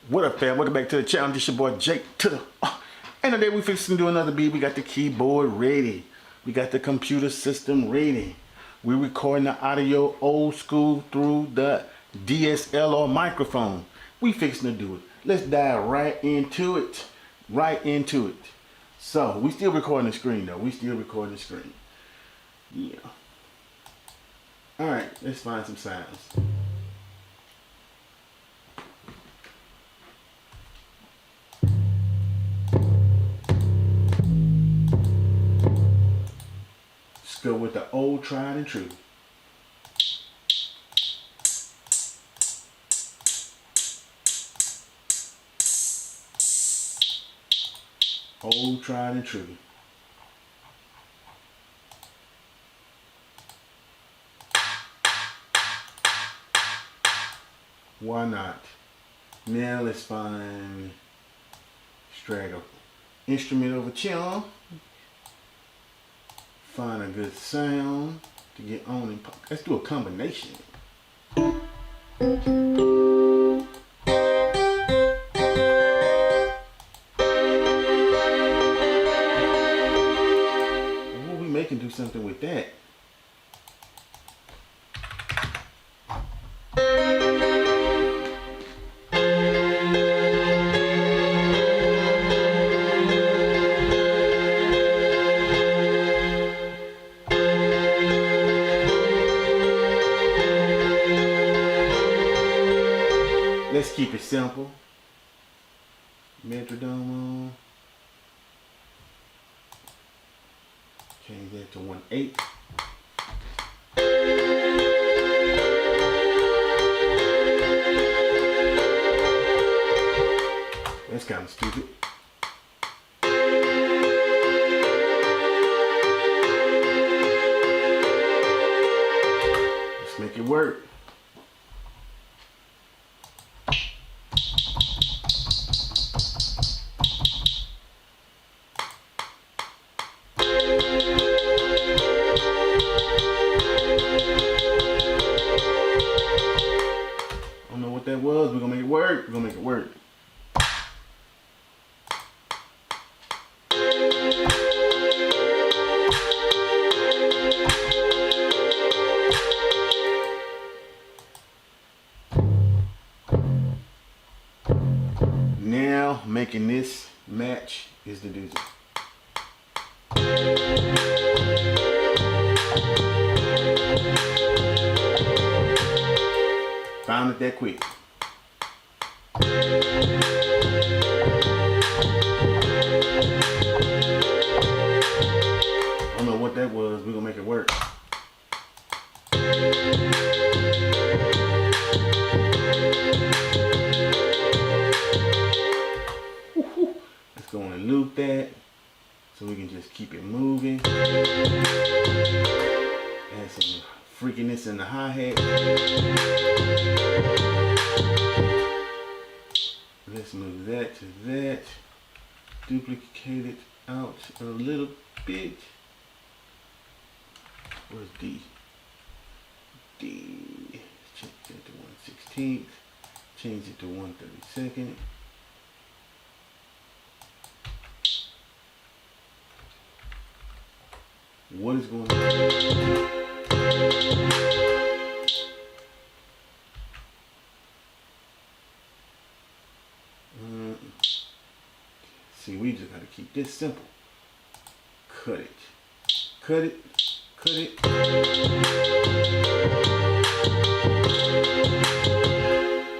What up, fam? Welcome back to the channel. This your boy Jake to the and today we fixing to do another beat. We got the keyboard ready. We got the computer system ready. We're recording the audio old school through the DSLR microphone. We fixing to do it. Let's dive right into it. Right into it. So we still recording the screen though. We still recording the screen. Yeah. Alright, let's find some sounds. Go with the old tried and true. Old tried and true. Why not? Now let's find drag an instrument over chill. Find a good sound to get on and pop. Let's do a combination. What we making do something with that? Let's keep it simple. Metrodome on. Change that to 1/8. That's kind of stupid. Let's make it work. That was, we're gonna make it work. We're gonna make it work. Now making this match is the doozy. Found it that quick. I don't know what that was. We're gonna make it work. Let's go and loop that so we can just keep it moving. Add some freakiness in the hi-hat. Let's move that to that. Duplicate it out a little bit. Where's D? D. Change that to 1/16. Change it to 1/32. What is going on? See, we just gotta keep this simple. Cut it. Cut it. Cut it.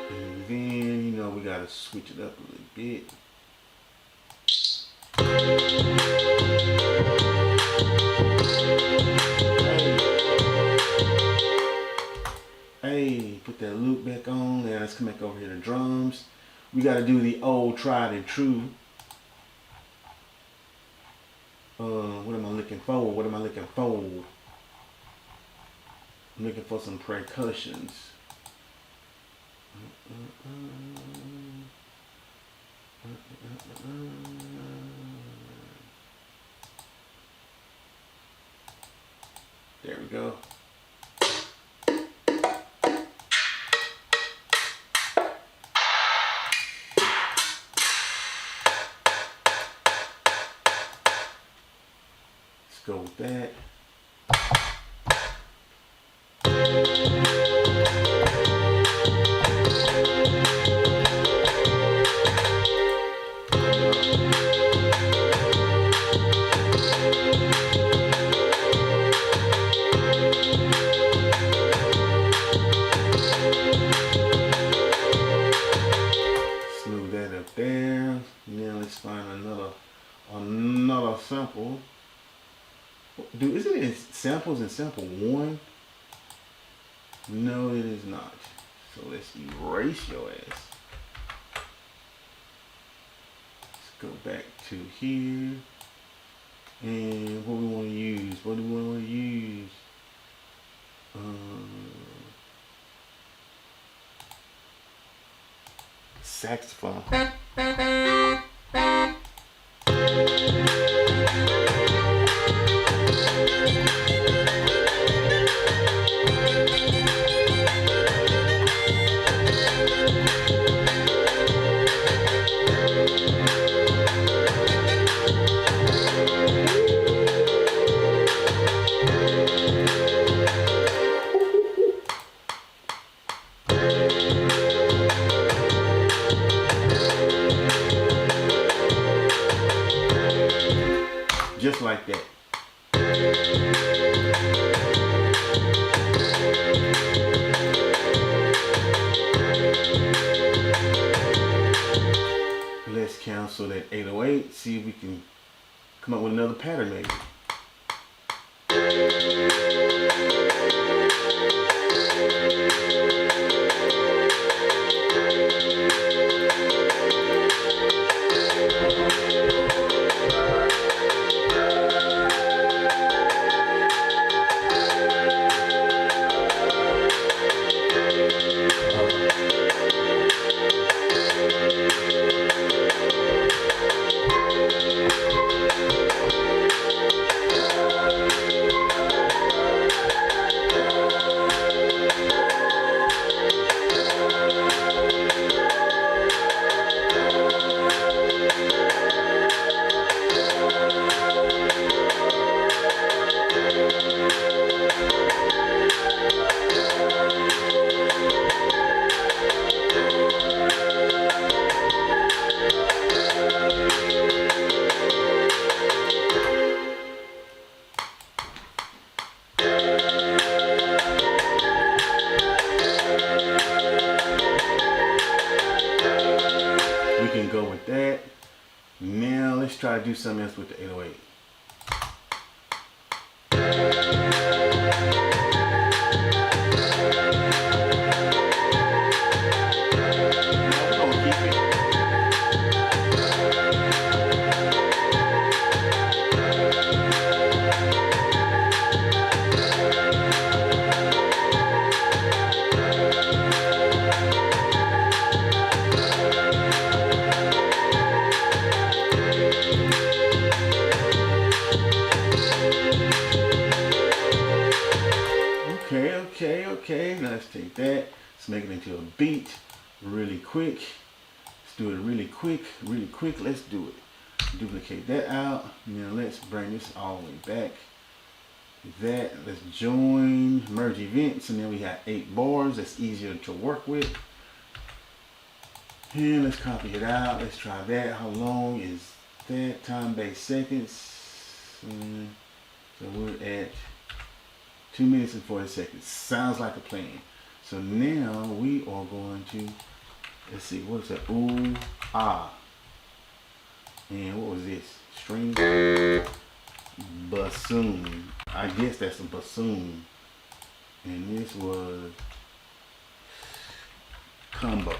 And then, you know, we gotta switch it up a little bit. Hey, put that loop back on. Now let's come back over here to drums. We gotta do the old tried and true. What am I looking for? What am I looking for? I'm looking for some percussions. There we go. go with that. Smooth that up there. Now let's find another sample. Dude, isn't it samples in sample 1? No, it is not. So let's erase your ass. Let's go back to here. And what we want to use? What do we want to use? Saxophone. Just like that. Let's cancel that 808, see if we can come up with another pattern maybe. We can go with that. Now let's try to do something else with the 808. Okay, now let's take that, let's make it into a beat really quick. Let's do it really quick, let's do it. Duplicate that out. Now let's bring this all the way back. Let's join, merge events, and then we have 8 bars. That's easier to work with. And let's copy it out. Let's try that. How long is that? Time-based seconds. So we're at 2 minutes and 40 seconds. Sounds like a plan. So now we are going to, let's see, what is that? Ooh, ah. And what was this? String bassoon. I guess that's a bassoon. And this was combo.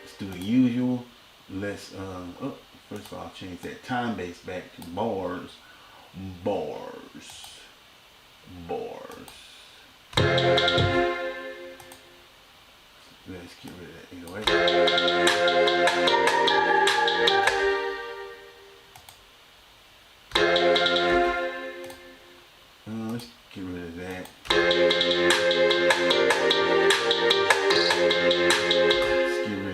Let's do the usual. Let's first of all, I'll change that time base back to bars. Let's get rid of that 808. Let's get rid of that. Let's get rid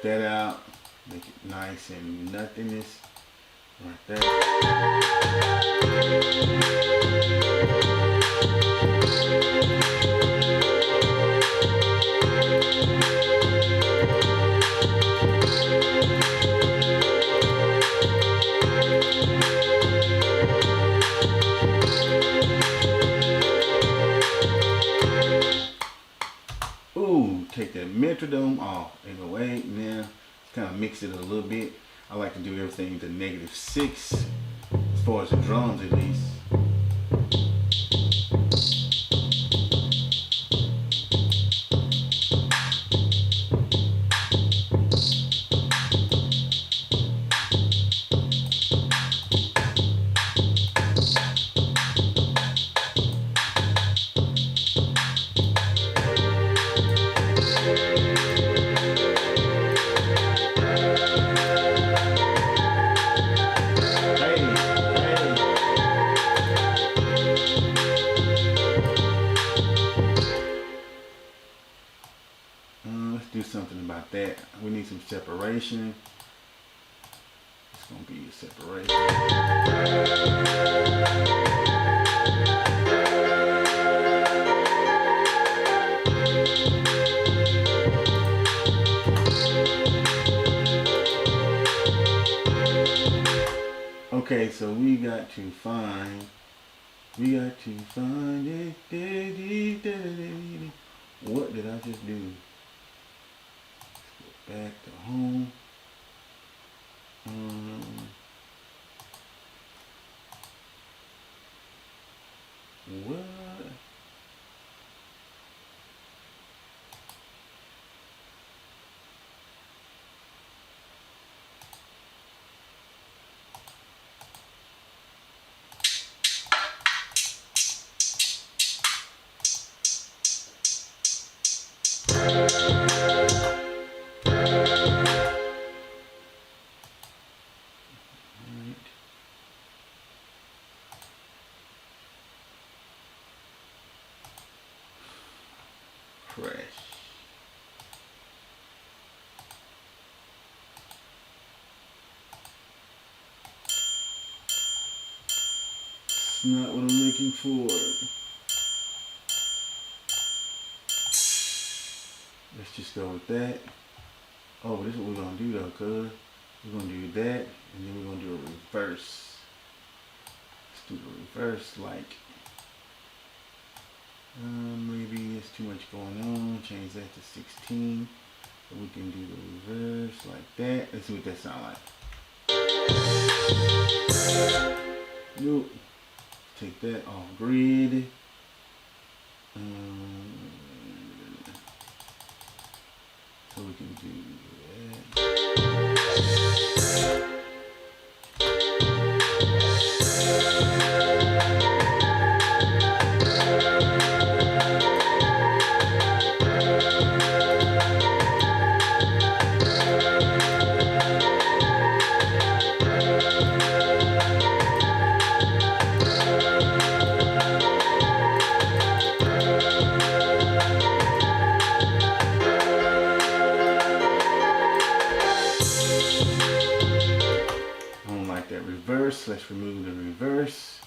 that out, make it nice and nothingness right there. Ooh, take that metronome off. 808 now. Kind of mix it a little bit. I like to do everything to -6 as far as the drums at least. Let's do something about that. We need some separation. It's gonna be a separation. Okay, so we got to find it. What did I just do? Back to home. What? Fresh. It's not what I'm looking for. Let's just go with that. Oh, this is what we're gonna do though, cuz we're gonna do that, and then we're gonna do a reverse. Let's do the reverse like. Maybe it's too much going on. Change that to 16. So we can do the reverse like that. Let's see what that sounds like. Nope. Take that off grid. So we can do that. Reverse. Let's remove the reverse.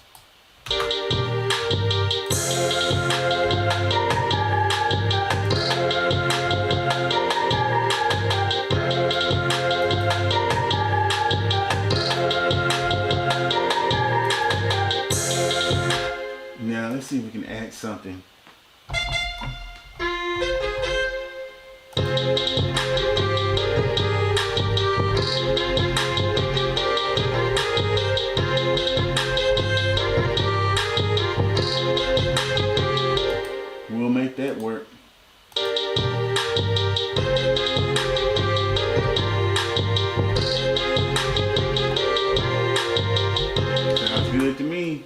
Now let's see if we can add something. We'll make that work. Sounds good to me.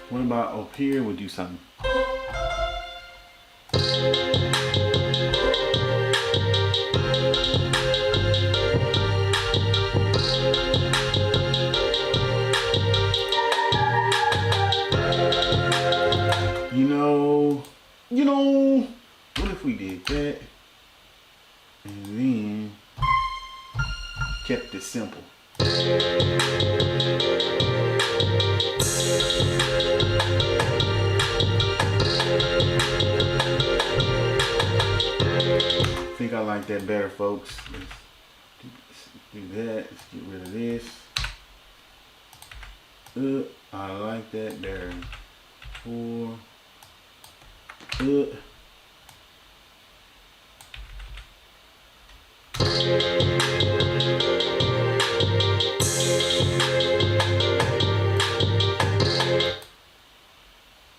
What about up here? We'll do something. Kept it simple. I think I like that better, folks. Let's do that. Let's get rid of this. I like that better. 4.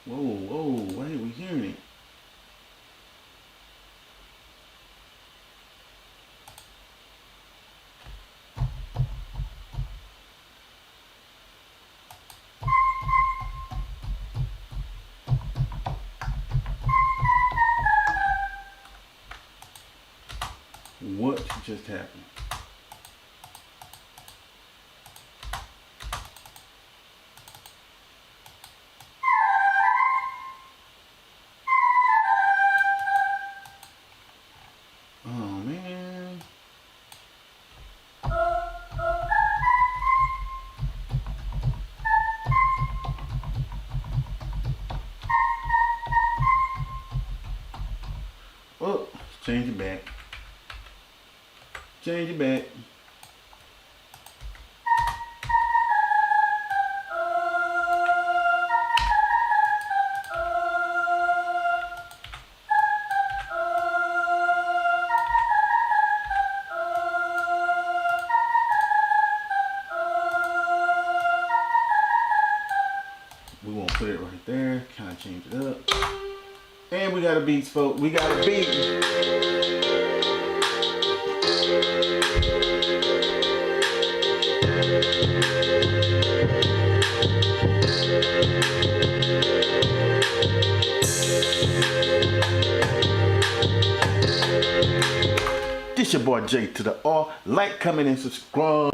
Whoa, why ain't we hearing it? What just happened? Oh man. Oh, change it back. Change it back. We won't put it right there. Kind of change it up. And we got a beat, folks. We got a beat. This your boy J to the R. Like, comment, and subscribe.